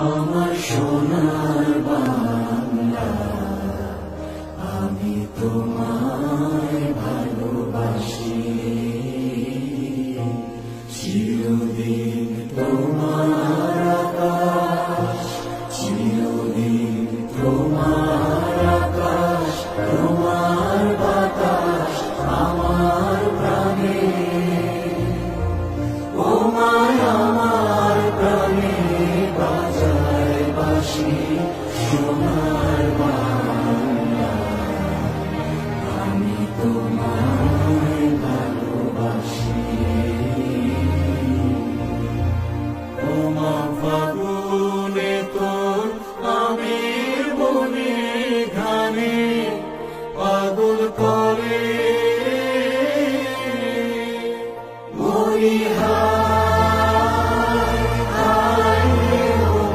আমার সোনার বাংলা, আমি তোমায় ভালোবাসি, চিরদিন তোমার আকাশ, চিরদিন তোমার আকাশ, তোমার বাতাস আমার প্রাণে, ও মায় আমার প্রাণে বাজায় বাঁশি সোনার বাংলা।